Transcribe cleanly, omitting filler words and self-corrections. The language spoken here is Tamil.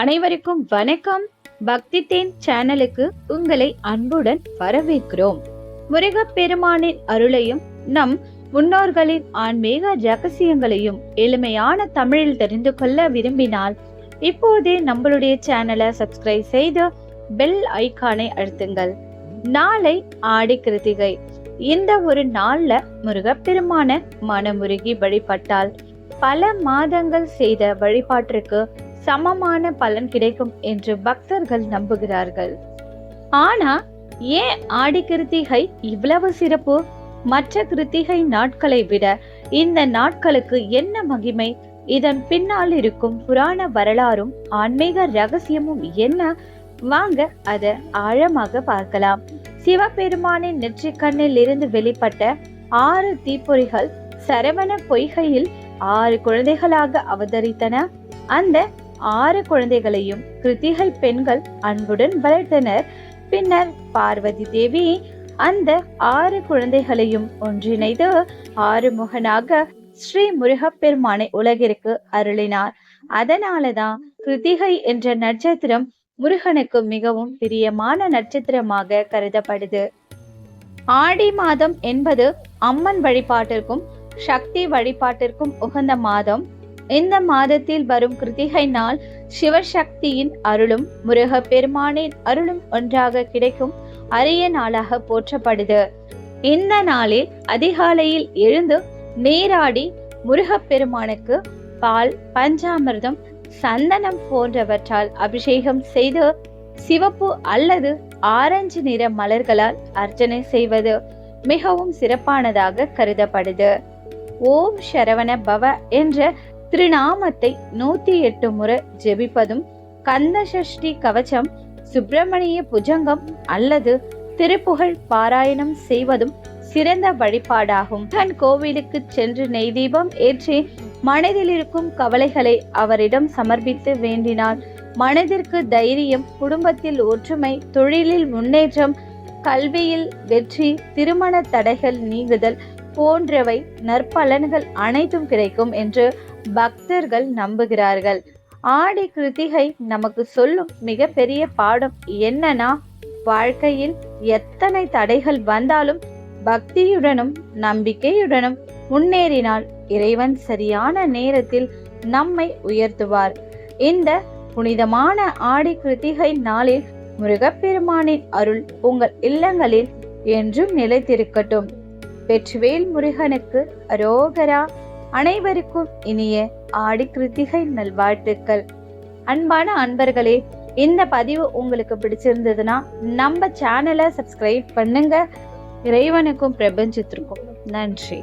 அனைவருக்கும் வணக்கம். பக்தி தேன் சேனலுக்கு உங்களை அன்புடன் வரவேற்கிறோம். முருகப்பெருமானின் அருளையும் நம் முன்னோர்களின் ஆன்மீக ரகசியங்களையும் எளிமையான தமிழில் தெரிந்து கொள்ள விரும்பினால் இப்போதே நம்மளுடைய சேனலை சப்ஸ்கிரைப் செய்து பெல் ஐகானை அழுத்துங்கள். நாளை ஆடி கிருத்திகை. இந்த ஒரு நாள்ல முருகப்பெருமான மனமுருகி வழிபட்டால் பல மாதங்கள் செய்த வழிபாட்டிற்கு சமமான பலன் கிடைக்கும் என்று பக்தர்கள் நம்புகிறார்கள். ஆனா ஏன் ஆடி கிருத்திகை இவ்வளவு சிறப்பு? மற்ற கிருத்திகை நாட்களை விட இந்த நாட்களுக்கு என்ன மகிமை? இதன் பின்னால் இருக்கும் புராண வரலாறும் ஆன்மீக ரகசியமும் என்ன? வாங்க அத ஆழமாக பார்க்கலாம். சிவபெருமானின் நெற்றிக்கண்ணில் இருந்து வெளிப்பட்ட 6 தீப்பொறிகள் சரவண பொய்கையில் 6 குழந்தைகளாக அவதரித்தன. அந்த 6 குழந்தைகளையும் கிருத்திகை பெண்கள் அன்புடன் வளர்த்தனர். பின்னர் பார்வதி தேவி அந்த 6 குழந்தைகளையும் ஒன்றிணைத்து 6 முகனாக ஸ்ரீ முருகப்பெருமானை உலகிற்கு அருளினார். அதனாலதான் கிருத்திகை என்ற நட்சத்திரம் முருகனுக்கு மிகவும் பிரியமான நட்சத்திரமாக கருதப்படுது. ஆடி மாதம் என்பது அம்மன் வழிபாட்டிற்கும் சக்தி வழிபாட்டிற்கும் உகந்த மாதம். இந்த மாதத்தில் வரும் கிருத்திகை நாள் சிவசக்தியின் அருளும் முருகப்பெருமானின் அருளும் ஒன்றாக கிடைக்கும் அரிய நாளாக போற்றப்படுது. இந்த நாளில் அதிகாலையில் எழுந்து நீராடி முருகப்பெருமானுக்கு பால், பஞ்சாமிர்தம், சந்தனம் போன்றவற்றால் அபிஷேகம் செய்து சிவப்பு அல்லது ஆரஞ்சு நிற மலர்களால் அர்ச்சனை செய்வது மிகவும் சிறப்பானதாக கருதப்படுது. ஓம் சரவண பவ என்ற திருநாமத்தை 108 முறை ஜெபிப்பதும், கந்த சஷ்டி கவச்சம், சுப்பிரமணிய புஜங்கம் அல்லது திருப்புகழ் பாராயணம் செய்வதும் சிறந்த வழிபாடாகும். கோவிலுக்கு சென்று நெய் தீபம் ஏற்றி மனதில் இருக்கும் கவலைகளை அவரிடம் சமர்ப்பித்து வேண்டினால் மனதிற்கு தைரியம், குடும்பத்தில் ஒற்றுமை, தொழிலில் முன்னேற்றம், கல்வியில் வெற்றி, திருமண தடைகள் நீங்குதல் போன்றவை நற்பலன்கள் அனைத்தும் கிடைக்கும் என்று பக்தர்கள் நம்புகிறார்கள். ஆடி கிருத்திகை நமக்கு சொல்லும் மிகப்பெரிய பாடம் என்னன்னா, வாழ்க்கையில் எத்தனை தடைகள் வந்தாலும் பக்தியுடனும் நம்பிக்கையுடனும் முன்னேறினால் இறைவன் சரியான நேரத்தில் நம்மை உயர்த்துவார். இந்த புனிதமான ஆடி கிருத்திகை நாளில் முருகப்பெருமானின் அருள் உங்கள் இல்லங்களில் என்றும் நிலைத்திருக்கட்டும். வெற்றிவேல் முருகனுக்கு அரோகரா. அனைவருக்கும் இனிய ஆடி கிருத்திகை நல்வாழ்த்துக்கள். அன்பான அன்பர்களே, இந்த பதிவு உங்களுக்கு பிடிச்சிருந்ததுன்னா நம்ம சேனலை சப்ஸ்கிரைப் பண்ணுங்க. இறைவனுக்கும் பிரபஞ்சத்திற்கும் நன்றி.